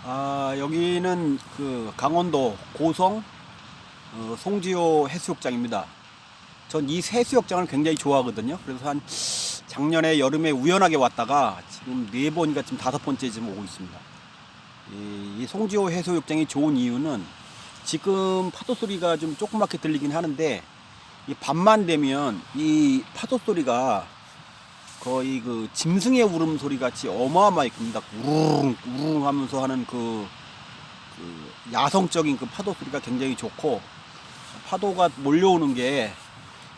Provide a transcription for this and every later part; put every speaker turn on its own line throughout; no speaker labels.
여기는 그 강원도 고성 송지호 해수욕장입니다. 전 이 해수욕장을 굉장히 좋아하거든요. 그래서 한 작년에 여름에 우연하게 왔다가 지금 4번인가 지금 5번째 지금 오고 있습니다. 이 송지호 해수욕장이 좋은 이유는 지금 파도 소리가 좀 조그맣게 들리긴 하는데 이 밤만 되면 이 파도 소리가 거의 그 짐승의 울음소리 같이 어마어마하게 큽니다. 우릉 우릉 하면서 하는 그 야성적인 그 파도 소리가 굉장히 좋고, 파도가 몰려오는 게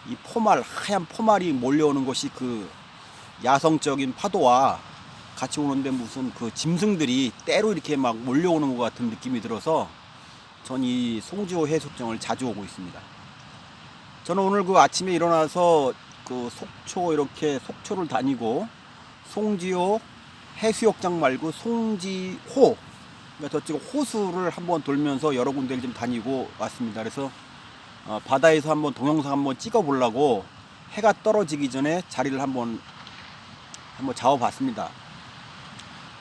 이 포말, 하얀 포말이 몰려오는 것이 그 야성적인 파도와 같이 오는데 무슨 그 짐승들이 때로 이렇게 막 몰려오는 것 같은 느낌이 들어서 전 이 송지호 해수욕장을 자주 오고 있습니다. 저는 오늘 그 아침에 일어나서 그 속초, 이렇게 속초를 다니고 송지호 해수욕장 말고 송지호, 그러니까 저쪽 호수를 한번 돌면서 여러 군데를 좀 다니고 왔습니다. 그래서 바다에서 한번 동영상 한번 찍어 보려고 해가 떨어지기 전에 자리를 한번 잡아봤습니다.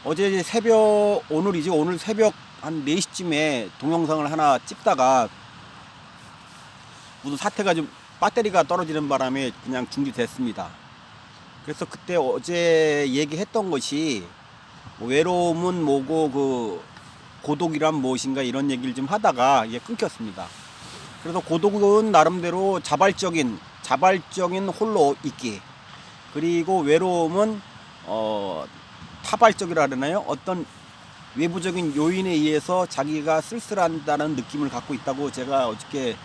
어제 새벽, 오늘 새벽 한 4시쯤에 동영상을 하나 찍다가 무슨 사태가 좀 배터리가 떨어지는 바람에 그냥 중지됐습니다. 그래서 그때 어제 얘기했던 것이 외로움은 뭐고 그 고독이란 무엇인가 이런 얘기를 좀 하다가 이게 끊겼습니다. 그래서 고독은 나름대로 자발적인 홀로 있기, 그리고 외로움은 타발적이라 그러나요? 어떤 외부적인 요인에 의해서 자기가 쓸쓸한다는 느낌을 갖고 있다고 제가 어저께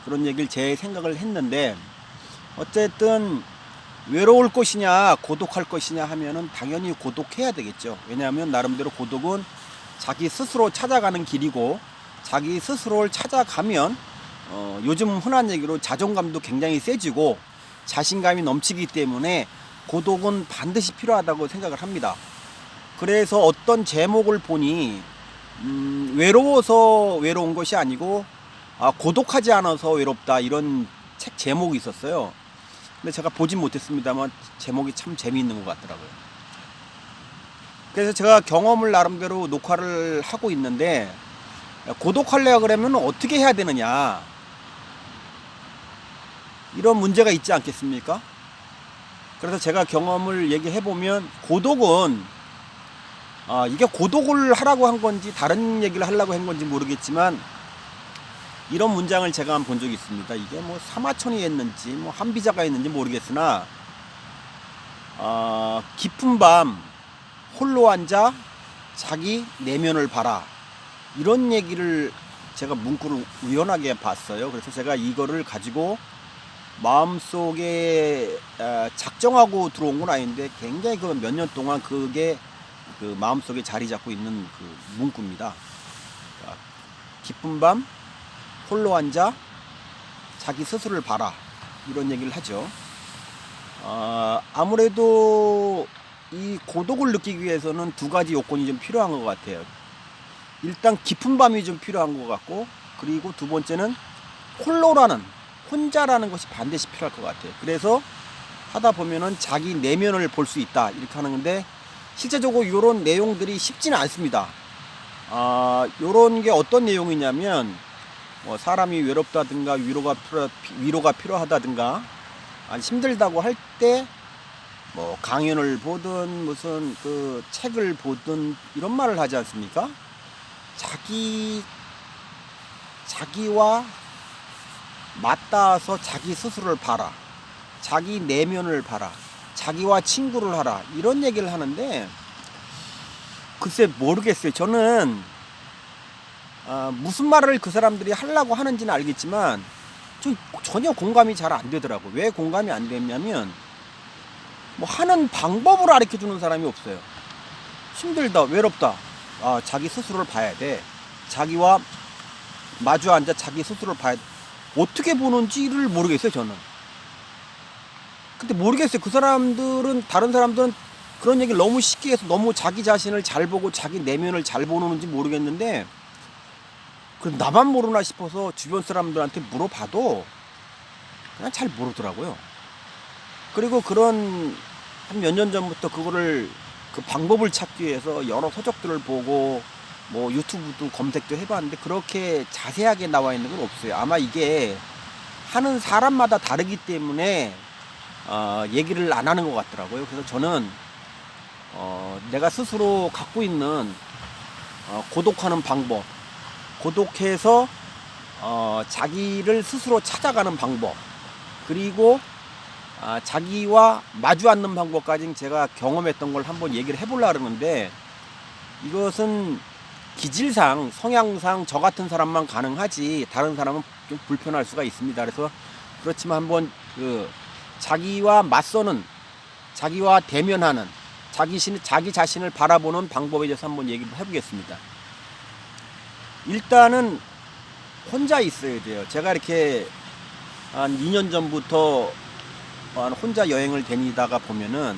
그런 얘기를 제 생각을 했는데, 어쨌든 외로울 것이냐 고독할 것이냐 하면은 당연히 고독해야 되겠죠. 왜냐하면 나름대로 고독은 자기 스스로 찾아가는 길이고, 자기 스스로를 찾아가면 요즘 흔한 얘기로 자존감도 굉장히 세지고 자신감이 넘치기 때문에 고독은 반드시 필요하다고 생각을 합니다. 그래서 어떤 제목을 보니 외로워서 외로운 것이 아니고 고독하지 않아서 외롭다, 이런 책 제목이 있었어요. 근데 제가 보진 못했습니다만 제목이 참 재미있는 것 같더라고요. 그래서 제가 경험을 나름대로 녹화를 하고 있는데, 고독하려고 그러면 어떻게 해야 되느냐, 이런 문제가 있지 않겠습니까? 그래서 제가 경험을 얘기해보면, 고독은 이게 고독을 하라고 한 건지 다른 얘기를 하려고 한 건지 모르겠지만, 이런 문장을 제가 한번 본 적이 있습니다. 이게 뭐 사마천이 했는지 뭐 한비자가 했는지 모르겠으나, 깊은 밤 홀로 앉아 자기 내면을 봐라, 이런 얘기를 제가 문구를 우연하게 봤어요. 그래서 제가 이거를 가지고 마음속에 작정하고 들어온 건 아닌데, 굉장히 그 몇 년 동안 그게 그 마음속에 자리 잡고 있는 그 문구입니다. 깊은 밤 홀로 앉아 자기 스스로를 봐라, 이런 얘기를 하죠. 아무래도 이 고독을 느끼기 위해서는 2가지 요건이 좀 필요한 것 같아요. 일단 깊은 밤이 좀 필요한 것 같고, 그리고 2번째는 혼자라는 것이 반드시 필요할 것 같아요. 그래서 하다 보면은 자기 내면을 볼 수 있다, 이렇게 하는 건데, 실제적으로 이런 내용들이 쉽지는 않습니다. 이런 게 어떤 내용이냐면, 뭐 사람이 외롭다든가 위로가 필요하다든가 힘들다고 할 때 뭐 강연을 보든 무슨 그 책을 보든 이런 말을 하지 않습니까? 자기와 맞닿아서 자기 스스로를 봐라, 자기 내면을 봐라, 자기와 친구를 하라, 이런 얘기를 하는데, 글쎄 모르겠어요. 저는 무슨 말을 그 사람들이 하려고 하는지는 알겠지만 전혀 공감이 잘 안 되더라고요. 왜 공감이 안 됐냐면, 뭐 하는 방법을 가르쳐 주는 사람이 없어요. 힘들다, 외롭다, 자기 스스로를 봐야 돼, 자기와 마주 앉아 자기 스스로를 봐야 돼. 어떻게 보는지를 모르겠어요, 저는. 근데 모르겠어요. 다른 사람들은 그런 얘기를 너무 쉽게 해서 너무 자기 자신을 잘 보고 자기 내면을 잘 보는지 모르겠는데, 그럼 나만 모르나 싶어서 주변 사람들한테 물어봐도 그냥 잘 모르더라고요. 그리고 한 몇 년 전부터 그 방법을 찾기 위해서 여러 서적들을 보고 뭐 유튜브도 검색도 해봤는데 그렇게 자세하게 나와 있는 건 없어요. 아마 이게 하는 사람마다 다르기 때문에 얘기를 안 하는 것 같더라고요. 그래서 저는 내가 스스로 갖고 있는 고독하는 방법, 고독해서 자기를 스스로 찾아가는 방법, 그리고 자기와 마주 앉는 방법까지 제가 경험했던 걸 한번 얘기를 해보려고 하는데, 이것은 기질상 성향상 저 같은 사람만 가능하지 다른 사람은 좀 불편할 수가 있습니다. 그래서 그렇지만 한번 자기와 맞서는, 자기와 대면하는, 자기 자신을 바라보는 방법에 대해서 한번 얘기를 해보겠습니다. 일단은 혼자 있어야 돼요. 제가 이렇게 한 2년 전부터 혼자 여행을 다니다가 보면은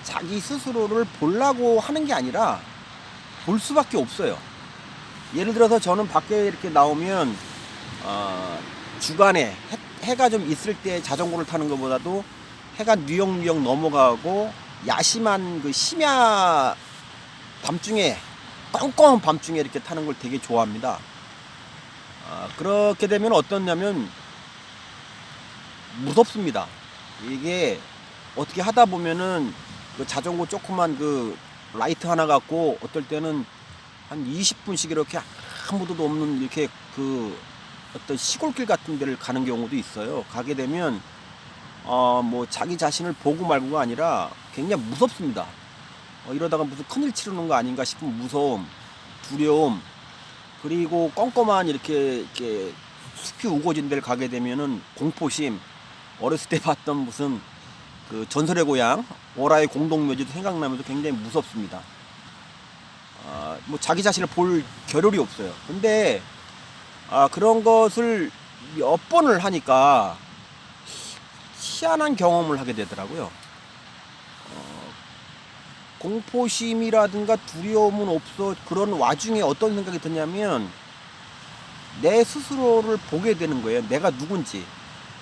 자기 스스로를 보려고 하는 게 아니라 볼 수밖에 없어요. 예를 들어서 저는 밖에 이렇게 나오면 주간에 해가 좀 있을 때 자전거를 타는 것보다도 해가 뉴역뉴역 넘어가고 야심한 그 심야 밤중에, 껌껌한 밤중에 이렇게 타는 걸 되게 좋아합니다. 그렇게 되면 어떻냐면 무섭습니다. 이게 어떻게 하다 보면은 그 자전거 조그만 그 라이트 하나 갖고 어떨 때는 한 20분씩 이렇게 아무도 없는 이렇게 그 어떤 시골길 같은 데를 가는 경우도 있어요. 가게 되면 뭐 자기 자신을 보고 말고가 아니라 굉장히 무섭습니다. 이러다가 무슨 큰일 치르는 거 아닌가 싶은 무서움, 두려움, 그리고 껌껌한 이렇게 숲이 우거진 데를 가게 되면은 공포심, 어렸을 때 봤던 무슨 그 전설의 고향 오라의 공동묘지도 생각나면서 굉장히 무섭습니다. 뭐 자기 자신을 볼 겨를이 없어요. 근데 그런 것을 몇 번을 하니까 희한한 경험을 하게 되더라고요. 공포심이라든가 두려움은 없어. 그런 와중에 어떤 생각이 드냐면 내 스스로를 보게 되는 거예요. 내가 누군지.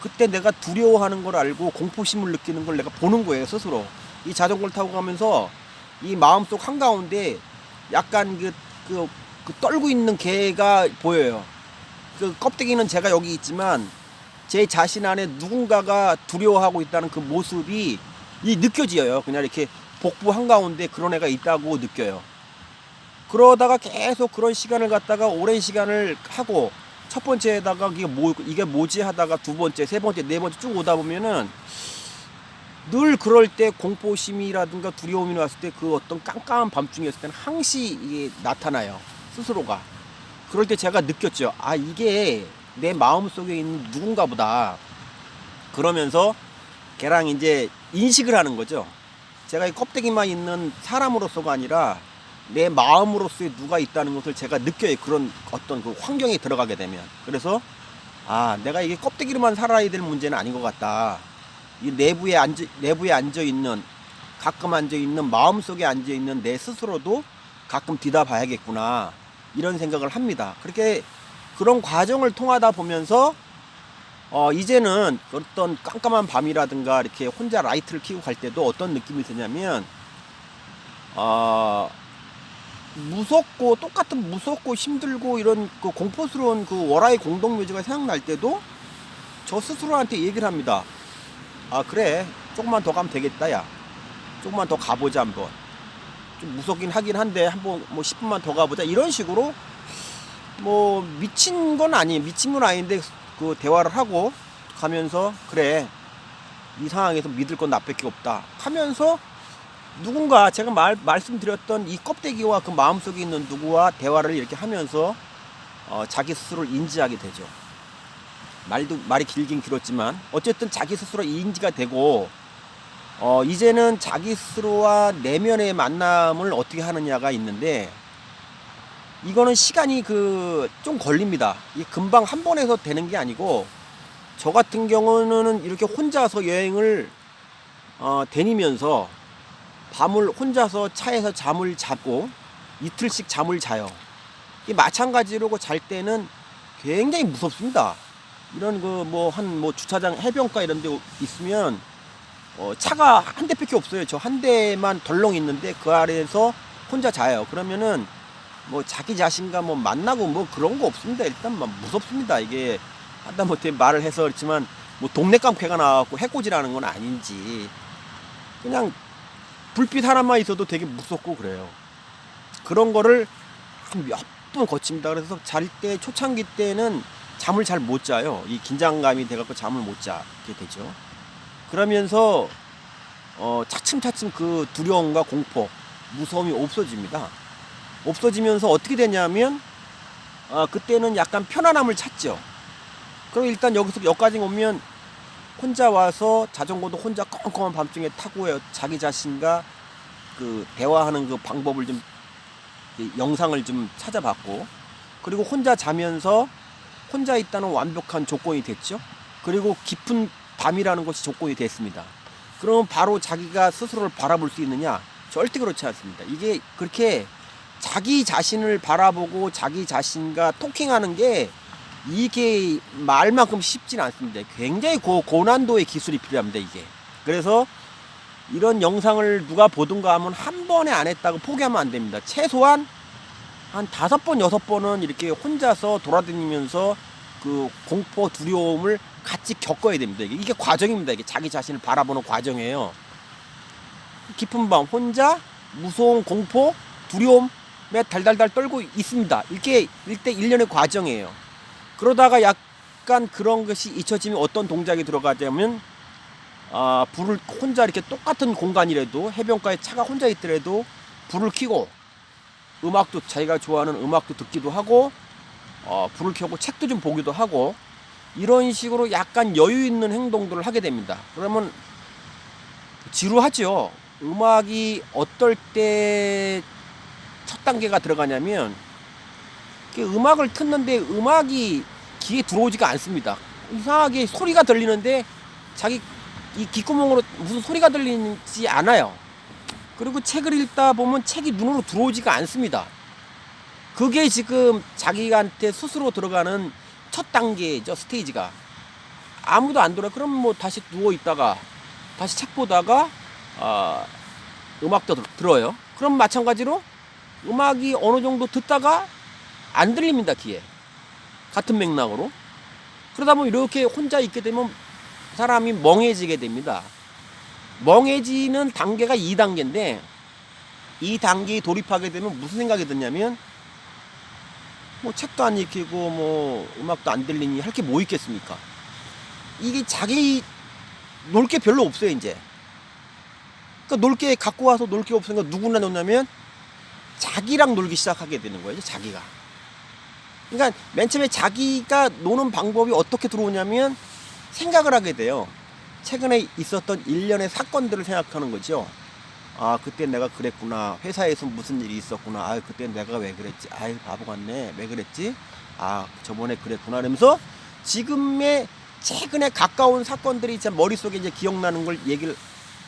그때 내가 두려워하는 걸 알고 공포심을 느끼는 걸 내가 보는 거예요, 스스로. 이 자전거를 타고 가면서 이 마음속 한가운데 약간 그 떨고 있는 개가 보여요. 그 껍데기는 제가 여기 있지만 제 자신 안에 누군가가 두려워하고 있다는 그 모습이 느껴져요. 그냥 이렇게 복부 한가운데 그런 애가 있다고 느껴요. 그러다가 계속 그런 시간을 갖다가 오랜 시간을 하고, 첫 번째에다가 이게 뭐지 하다가 두 번째, 세 번째, 네 번째 쭉 오다 보면은 늘 그럴 때 공포심이라든가 두려움이 왔을 때 그 어떤 깜깜한 밤중이었을 때는 항시 이게 나타나요, 스스로가. 그럴 때 제가 느꼈죠. 이게 내 마음속에 있는 누군가 보다. 그러면서 걔랑 이제 인식을 하는 거죠. 제가 이 껍데기만 있는 사람으로서가 아니라 내 마음으로서의 누가 있다는 것을 제가 느껴요. 그런 어떤 그 환경에 들어가게 되면. 그래서 내가 이게 껍데기로만 살아야 될 문제는 아닌 것 같다. 이 내부에 앉아 있는, 가끔 앉아 있는, 마음속에 앉아 있는 내 스스로도 가끔 뒤다봐야겠구나, 이런 생각을 합니다. 그렇게 그런 과정을 통하다 보면서 이제는 어떤 깜깜한 밤이라든가 이렇게 혼자 라이트를 켜고 갈 때도 어떤 느낌이 드냐면 무섭고, 똑같은 무섭고 힘들고 이런 그 공포스러운 그 월화의 공동묘지가 생각날 때도 저 스스로한테 얘기를 합니다. 그래, 조금만 더 가면 되겠다. 야, 조금만 더 가보자. 한번 좀 무섭긴 하긴 한데 한번 뭐 10분만 더 가보자, 이런 식으로. 뭐 미친 건 아닌데 그 대화를 하고 가면서, 그래, 이 상황에서 믿을 건 나밖에 없다 하면서 누군가 제가 말씀드렸던 이 껍데기와 그 마음속에 있는 누구와 대화를 이렇게 하면서 자기 스스로를 인지하게 되죠. 말이 길긴 길었지만 어쨌든 자기 스스로 인지가 되고, 이제는 자기 스스로와 내면의 만남을 어떻게 하느냐가 있는데, 이거는 시간이 좀 걸립니다. 이 금방 한 번에서 되는 게 아니고, 저 같은 경우는 이렇게 혼자서 여행을 다니면서 밤을 혼자서 차에서 잠을 자고 이틀씩 잠을 자요. 이 마찬가지로 잘 때는 굉장히 무섭습니다. 이런 주차장, 해변가 이런 데 있으면 차가 한 대밖에 없어요. 저 한 대만 덜렁 있는데 그 아래에서 혼자 자요. 그러면은 뭐 자기 자신과 뭐 만나고 뭐 그런 거 없습니다. 일단 막 무섭습니다. 이게 하다못해 말을 해서 그렇지만 뭐 동네 깡패가 나와갖고 해코지라는 건 아닌지 그냥 불빛 하나만 있어도 되게 무섭고 그래요. 그런 거를 한 몇 번 거칩니다. 그래서 잘 때 초창기 때는 잠을 잘 못 자요. 이 긴장감이 돼갖고 잠을 못 자게 되죠. 그러면서 차츰차츰 그 두려움과 공포, 무서움이 없어집니다. 없어지면서 어떻게 되냐면 그때는 약간 편안함을 찾죠. 그럼 일단 여기까지 오면 혼자 와서 자전거도 혼자 컴컴한 밤중에 타고 자기 자신과 그 대화하는 그 방법을 좀 영상을 좀 찾아봤고, 그리고 혼자 자면서 혼자 있다는 완벽한 조건이 됐죠. 그리고 깊은 밤이라는 것이 조건이 됐습니다. 그러면 바로 자기가 스스로를 바라볼 수 있느냐? 절대 그렇지 않습니다. 이게 그렇게 자기 자신을 바라보고 자기 자신과 토킹하는 게 이게 말만큼 쉽지는 않습니다. 굉장히 고난도의 기술이 필요합니다, 이게. 그래서 이런 영상을 누가 보든가 하면 한 번에 안 했다고 포기하면 안 됩니다. 최소한 한 5번, 6번은 이렇게 혼자서 돌아다니면서 그 공포, 두려움을 같이 겪어야 됩니다. 이게 과정입니다. 이게 자기 자신을 바라보는 과정이에요. 깊은 밤 혼자 무서운 공포, 두려움에 달달달 떨고 있습니다. 이게 1년의 과정이에요. 그러다가 약간 그런 것이 잊혀지면 어떤 동작이 들어가자면 불을 혼자 이렇게 똑같은 공간이라도 해변가에 차가 혼자 있더라도 불을 켜고 음악도 자기가 좋아하는 음악도 듣기도 하고 불을 켜고 책도 좀 보기도 하고 이런 식으로 약간 여유 있는 행동들을 하게 됩니다. 그러면 지루하죠. 음악이 어떨 때 첫 단계가 들어가냐면 음악을 듣는데 음악이 귀에 들어오지가 않습니다. 이상하게 소리가 들리는데 자기 이 귓구멍으로 무슨 소리가 들리지 않아요. 그리고 책을 읽다 보면 책이 눈으로 들어오지가 않습니다. 그게 지금 자기한테 스스로 들어가는 첫 단계죠. 스테이지가 아무도 안 들어요. 그럼 뭐 다시 누워 있다가 다시 책 보다가 음악도 들어요. 그럼 마찬가지로 음악이 어느 정도 듣다가 안 들립니다. 귀에. 같은 맥락으로. 그러다 보면 이렇게 혼자 있게 되면 사람이 멍해지게 됩니다. 멍해지는 단계가 2단계인데 이 단계에 돌입하게 되면 무슨 생각이 드냐면 뭐 책도 안 읽히고 뭐 음악도 안 들리니 할 게 뭐 있겠습니까? 이게 자기 놀 게 별로 없어요. 이제 그러니까 놀 게 갖고 와서 놀 게 없으니까 누구나 놓냐면 자기랑 놀기 시작하게 되는 거예요. 자기가. 그러니까 맨 처음에 자기가 노는 방법이 어떻게 들어오냐면 생각을 하게 돼요. 최근에 있었던 일련의 사건들을 생각하는 거죠. 그때 내가 그랬구나. 회사에서 무슨 일이 있었구나. 그때 내가 왜 그랬지. 바보 같네. 왜 그랬지? 저번에 그랬구나. 그러면서 지금의 최근에 가까운 사건들이 제 머릿속에 이제 기억나는 걸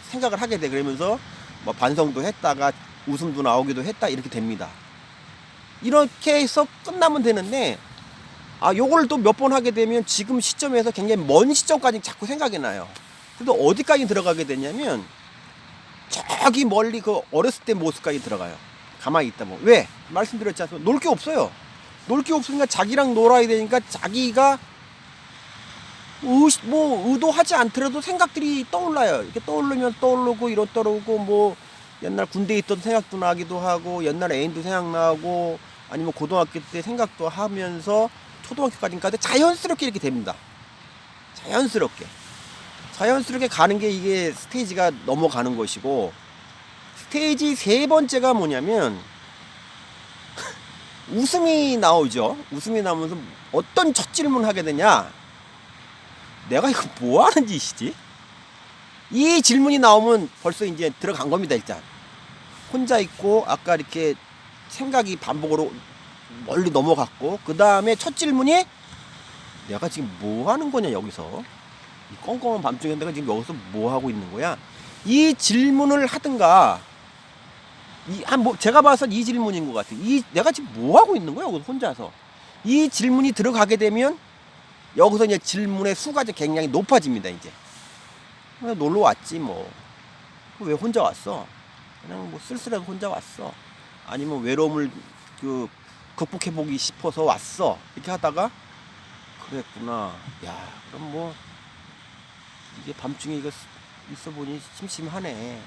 생각을 하게 돼. 그러면서 뭐 반성도 했다가 웃음도 나오기도 했다. 이렇게 됩니다. 이렇게 해서 끝나면 되는데 요걸 또 몇 번 하게 되면 지금 시점에서 굉장히 먼 시점까지 자꾸 생각이 나요. 그래도 어디까지 들어가게 되냐면 저기 멀리 그 어렸을 때 모습까지 들어가요. 가만히 있다 보면. 왜? 말씀드렸지 않습니까? 놀 게 없어요. 놀 게 없으니까 자기랑 놀아야 되니까 자기가 의도하지 않더라도 생각들이 떠올라요. 이렇게 떠오르면 떠오르고 이렇더라고 뭐 옛날 군대에 있던 생각도 나기도 하고 옛날 애인도 생각나고 아니면 고등학교 때 생각도 하면서 초등학교까지까지 자연스럽게 이렇게 됩니다. 자연스럽게 가는 게 이게 스테이지가 넘어가는 것이고 스테이지 3번째가 뭐냐면 웃음이 나오죠. 웃음이 나오면서 어떤 첫 질문을 하게 되냐. 내가 이거 뭐 하는 짓이지? 이 질문이 나오면 벌써 이제 들어간 겁니다. 일단 혼자 있고 아까 이렇게 생각이 반복으로 멀리 넘어갔고 그 다음에 첫 질문이 내가 지금 뭐 하는 거냐 여기서 이 껌껌한 밤중에 내가 지금 여기서 뭐 하고 있는 거야? 이 질문을 하든가 제가 봐서 이 질문인 것 같아요. 내가 지금 뭐 하고 있는 거야 여기서 혼자서 이 질문이 들어가게 되면 여기서 이제 질문의 수가 굉장히 높아집니다. 이제 그냥 놀러 왔지 뭐. 왜 혼자 왔어? 그냥 뭐 쓸쓸해서 혼자 왔어. 아니면 외로움을 그 극복해보기 싶어서 왔어. 이렇게 하다가 그랬구나. 야, 그럼 뭐 이게 밤중에 이거 있어 보니 심심하네.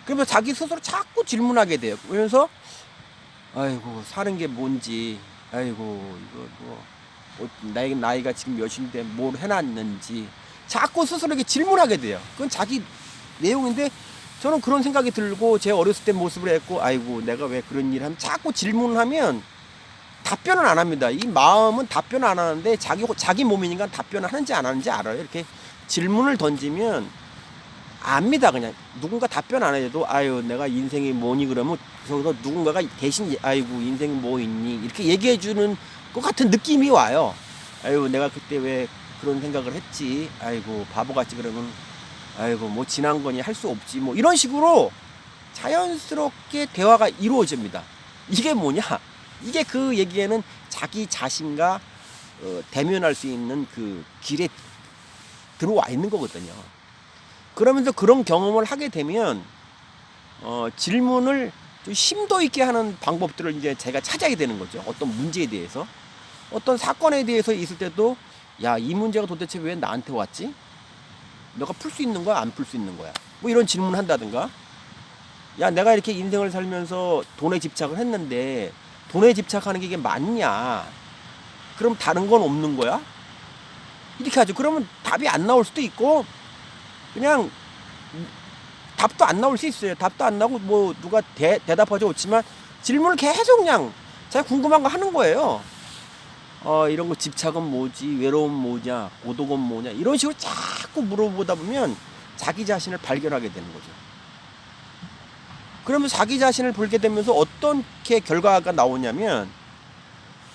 그러면서 자기 스스로 자꾸 질문하게 돼요. 그러면서 아이고 사는 게 뭔지, 아이고 이거 뭐 나이가 지금 몇인데 뭘 해놨는지 자꾸 스스로에게 질문하게 돼요. 그건 자기 내용인데 저는 그런 생각이 들고 제 어렸을 때 모습을 했고 아이고 내가 왜 그런 일을 하면 자꾸 질문하면 답변은 안 합니다. 이 마음은 답변 안 하는데 자기 몸이니까 답변을 하는지 안 하는지 알아요. 이렇게 질문을 던지면 압니다. 그냥 누군가 답변 안 해도 아유 내가 인생이 뭐니 그러면 거기서 누군가가 대신 아이고 인생이 뭐 있니 이렇게 얘기해 주는 것 같은 느낌이 와요. 아유 내가 그때 왜 그런 생각을 했지. 아이고 바보같이 그러면 아이고 뭐 지난 거니 할 수 없지 뭐 이런 식으로 자연스럽게 대화가 이루어집니다. 이게 뭐냐? 이게 그 얘기에는 자기 자신과 대면할 수 있는 그 길에 들어와 있는 거거든요. 그러면서 그런 경험을 하게 되면 질문을 좀 심도 있게 하는 방법들을 이제 제가 찾아야 되는 거죠. 어떤 문제에 대해서, 어떤 사건에 대해서 있을 때도 야, 이 문제가 도대체 왜 나한테 왔지? 너가 풀 수 있는 거야? 안 풀 수 있는 거야? 뭐 이런 질문을 한다든가. 야, 내가 이렇게 인생을 살면서 돈에 집착을 했는데 돈에 집착하는 게 이게 맞냐? 그럼 다른 건 없는 거야? 이렇게 하죠. 그러면 답이 안 나올 수도 있고 그냥 답도 안 나올 수 있어요. 답도 안 나오고 뭐 누가 대답하지 않지만 질문을 계속 그냥 제가 궁금한 거 하는 거예요. 이런 거 집착은 뭐지? 외로움 뭐냐? 고독은 뭐냐? 이런 식으로 자꾸 물어보다 보면 자기 자신을 발견하게 되는 거죠. 그러면 자기 자신을 보게 되면서 어떻게 결과가 나오냐면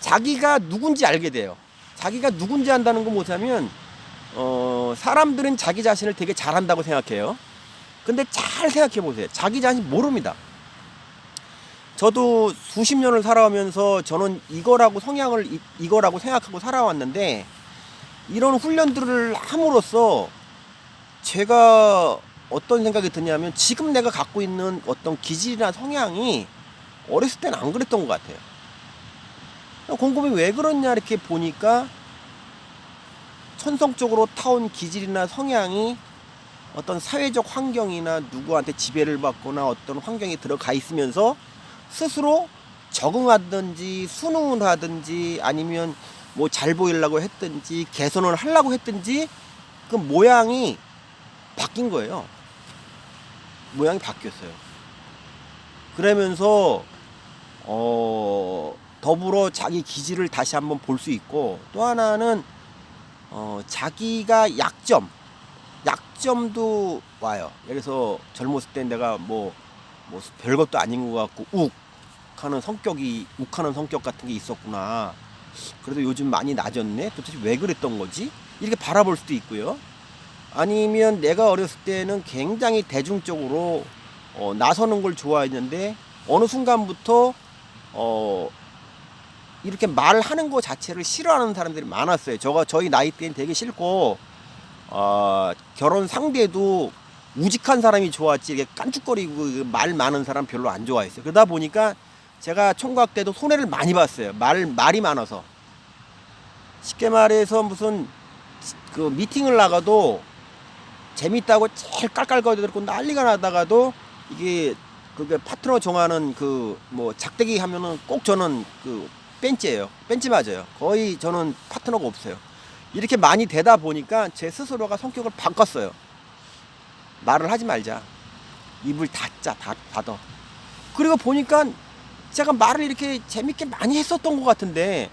자기가 누군지 알게 돼요. 자기가 누군지 안다는 거 못하면 사람들은 자기 자신을 되게 잘한다고 생각해요. 근데 잘 생각해 보세요. 자기 자신 모릅니다. 저도 수십 년을 살아오면서 저는 이거라고 이거라고 생각하고 살아왔는데 이런 훈련들을 함으로써 제가 어떤 생각이 드냐면 지금 내가 갖고 있는 어떤 기질이나 성향이 어렸을 때는 안 그랬던 것 같아요. 곰곰이 왜 그러냐 이렇게 보니까 천성적으로 타온 기질이나 성향이 어떤 사회적 환경이나 누구한테 지배를 받거나 어떤 환경에 들어가 있으면서 스스로 적응하든지 순응을 하든지 아니면 뭐 잘 보이려고 했든지 개선을 하려고 했든지 그 모양이 바뀐 거예요. 모양이 바뀌었어요. 그러면서 더불어 자기 기질을 다시 한번 볼 수 있고 또 하나는 자기가 약점도 와요. 그래서 젊었을 때 내가 뭐 별것도 아닌 것 같고 욱하는 성격 같은 게 있었구나. 그래도 요즘 많이 나아졌네. 도대체 왜 그랬던 거지? 이렇게 바라볼 수도 있고요. 아니면 내가 어렸을 때는 굉장히 대중적으로 나서는 걸 좋아했는데 어느 순간부터 이렇게 말하는 거 자체를 싫어하는 사람들이 많았어요. 저희 나이 때는 되게 싫고 결혼 상대도 우직한 사람이 좋았지 이렇게 깐죽거리고 말 많은 사람 별로 안 좋아했어요. 그러다 보니까 제가 총각 때도 손해를 많이 봤어요. 말이 많아서. 쉽게 말해서 무슨 그 미팅을 나가도 재밌다고 제일 깔깔거리고 난리가 나다가도 이게 그게 파트너 정하는 그 뭐 작대기 하면은 꼭 저는 그 뺀찌예요. 뺀찌 맞아요. 거의 저는 파트너가 없어요. 이렇게 많이 되다 보니까 제 스스로가 성격을 바꿨어요. 말을 하지 말자. 입을 닫아. 그리고 보니까 제가 말을 이렇게 재밌게 많이 했었던 것 같은데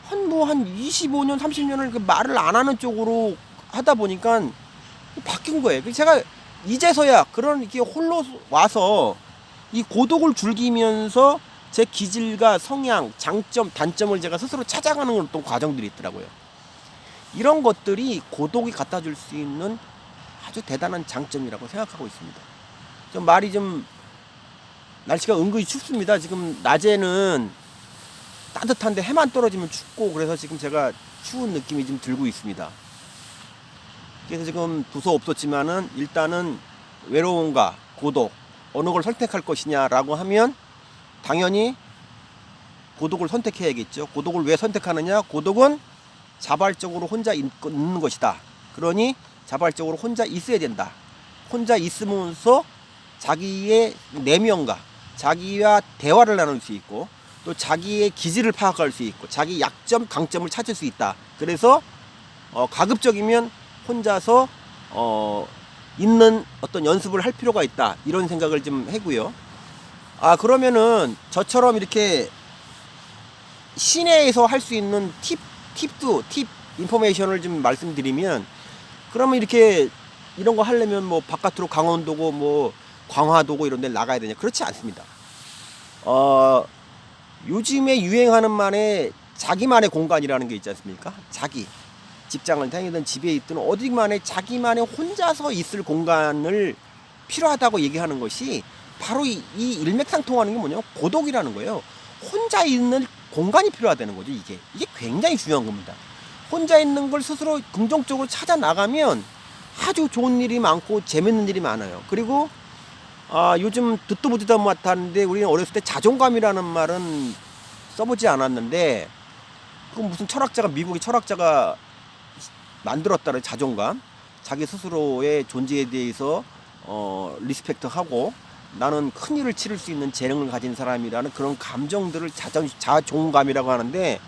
한 25년, 30년을 그 말을 안 하는 쪽으로 하다 보니까 바뀐 거예요. 제가 이제서야 그런 이렇게 홀로 와서 이 고독을 즐기면서 제 기질과 성향, 장점, 단점을 제가 스스로 찾아가는 어떤 과정들이 있더라고요. 이런 것들이 고독이 갖다 줄 수 있는 아주 대단한 장점이라고 생각하고 있습니다. 좀 말이 좀 날씨가 은근히 춥습니다. 지금 낮에는 따뜻한데 해만 떨어지면 춥고 그래서 지금 제가 추운 느낌이 좀 들고 있습니다. 그래서 지금 두서 없었지만은 일단은 외로움과 고독 어느 걸 선택할 것이냐라고 하면 당연히 고독을 선택해야겠죠. 고독을 왜 선택하느냐? 고독은 자발적으로 혼자 있는 것이다. 그러니 자발적으로 혼자 있어야 된다. 혼자 있으면서 자기의 내면과 자기와 대화를 나눌 수 있고 또 자기의 기질을 파악할 수 있고 자기 약점, 강점을 찾을 수 있다. 그래서 가급적이면 혼자서 있는 어떤 연습을 할 필요가 있다. 이런 생각을 좀 하고요. 그러면은 저처럼 이렇게 시내에서 할 수 있는 팁 인포메이션을 좀 말씀드리면, 그러면 이렇게 이런 거 하려면 뭐 바깥으로 강원도고 뭐 광화도고 이런 데 나가야 되냐? 그렇지 않습니다. 요즘에 유행하는 만에 자기만의 공간이라는 게 있지 않습니까? 자기 직장을 다니든 집에 있든 어디만의 자기만의 혼자서 있을 공간을 필요하다고 얘기하는 것이 바로 이 일맥상통하는 게 뭐냐면 고독이라는 거예요. 혼자 있는 공간이 필요하다는 거죠. 이게 굉장히 중요한 겁니다. 혼자 있는 걸 스스로 긍정적으로 찾아 나가면 아주 좋은 일이 많고 재밌는 일이 많아요. 그리고 요즘 듣도 보지도 못하는데 우리는 어렸을 때 자존감이라는 말은 써보지 않았는데, 그건 무슨 철학자가, 미국의 철학자가 만들었다는 자존감, 자기 스스로의 존재에 대해서 리스펙트하고 나는 큰 일을 치를 수 있는 재능을 가진 사람이라는 그런 감정들을 자존감이라고 하는데,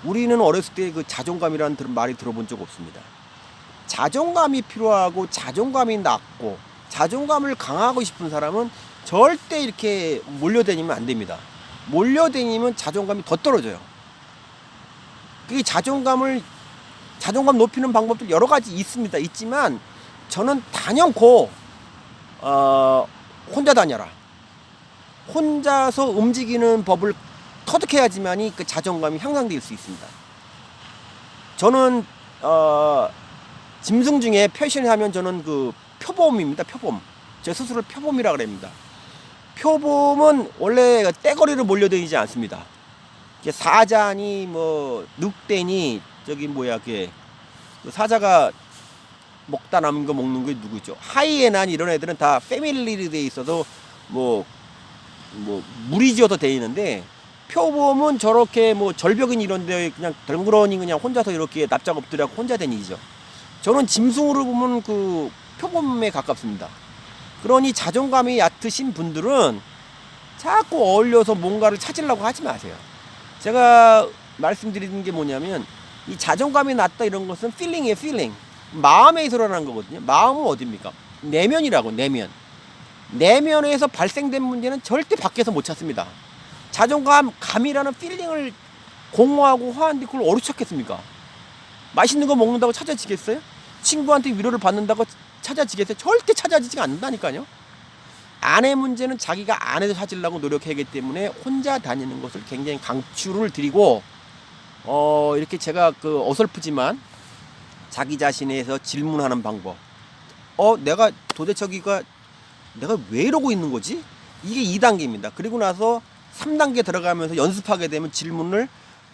우리는 어렸을 때 그 자존감이라는 말이 들어본 적 없습니다. 자존감이 필요하고 자존감이 낮고 자존감을 강화하고 싶은 사람은 절대 이렇게 몰려다니면 안 됩니다. 몰려다니면 자존감이 더 떨어져요. 그 자존감 높이는 방법들 여러 가지 있지만 저는 단연코 혼자 다녀라. 혼자서 움직이는 법을 터득해야지만이 그 자존감이 향상될 수 있습니다. 저는 짐승 중에 표시하면 저는 그 표범입니다. 표범. 제 스스로 표범이라고 합니다. 표범은 원래 떼거리를 몰려다니지 않습니다. 사자니 뭐 늑대니 그 사자가 먹다 남은 거 먹는 게 누구죠? 하이에나 이런 애들은 다 패밀리로 돼 있어서 뭐 무리지어서 돼 있는데, 표범은 저렇게 뭐 절벽인 이런 데 그냥 덩그러니 그냥 혼자서 이렇게 납작엎드려고 혼자 다니죠. 저는 짐승으로 보면 그 표범에 가깝습니다. 그러니 자존감이 얕으신 분들은 자꾸 어울려서 뭔가를 찾으려고 하지 마세요. 제가 말씀드리는 게 뭐냐면, 이 자존감이 낮다 이런 것은 필링이에요. 필링. 마음에서 일어나는 거거든요. 마음은 어딥니까? 내면이라고. 내면에서 발생된 문제는 절대 밖에서 못 찾습니다. 감이라는 필링을 공허하고 화한데 그걸 어디서 찾겠습니까? 맛있는 거 먹는다고 찾아지겠어요? 친구한테 위로를 받는다고 찾아지겠어요? 절대 찾아지지가 않는다니까요. 안의 문제는 자기가 안에서 찾으려고 노력하기 때문에 혼자 다니는 것을 굉장히 강추를 드리고, 이렇게 제가 어설프지만 자기 자신에서 질문하는 방법. 내가 도대체 내가 왜 이러고 있는 거지? 이게 2단계입니다. 그리고 나서 3단계 들어가면서 연습하게 되면 질문을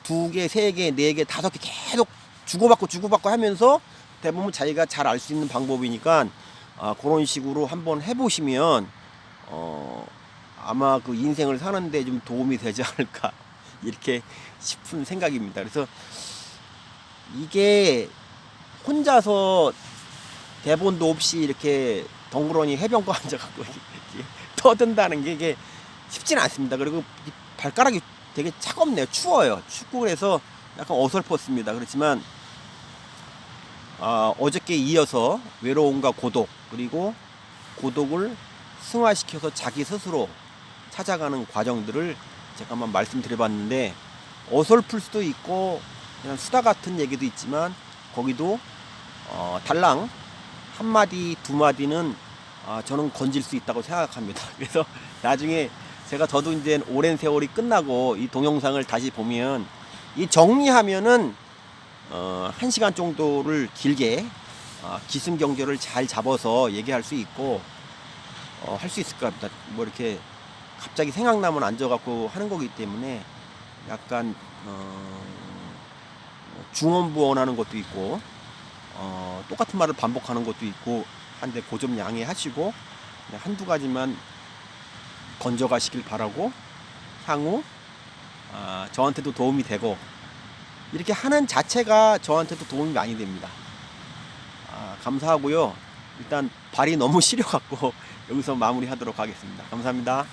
2개, 3개, 4개, 5개 계속 주고받고 하면서 대부분 자기가 잘 알 수 있는 방법이니까, 그런 식으로 한번 해보시면 아마 그 인생을 사는데 좀 도움이 되지 않을까 이렇게 싶은 생각입니다. 그래서 이게 혼자서 대본도 없이 이렇게 덩그러니 해변가 앉아갖고 떠든다는 게 이게 쉽지는 않습니다. 그리고 발가락이 되게 차갑네요. 추워요. 춥고 그래서 약간 어설펐습니다. 그렇지만 어저께 이어서 외로움과 고독, 그리고 고독을 승화시켜서 자기 스스로 찾아가는 과정들을 제가 한번 말씀드려봤는데, 어설플 수도 있고 그냥 수다 같은 얘기도 있지만 거기도 달랑 한마디 두마디는 저는 건질 수 있다고 생각합니다. 그래서 나중에 저도 이제 오랜 세월이 끝나고 이 동영상을 다시 보면 이 정리하면은 1시간 정도를 길게 기승경제를 잘 잡아서 얘기할 수 있고 할 수 있을 것 같다. 뭐 이렇게 갑자기 생각나면 앉아갖고 하는 거기 때문에 약간 중언부언하는 것도 있고 똑같은 말을 반복하는 것도 있고 한데 그 점 양해하시고 그냥 한두 가지만 건져가시길 바라고, 향후 저한테도 도움이 되고 이렇게 하는 자체가 저한테도 도움이 많이 됩니다. 감사하고요. 일단 발이 너무 시려갖고 여기서 마무리하도록 하겠습니다. 감사합니다.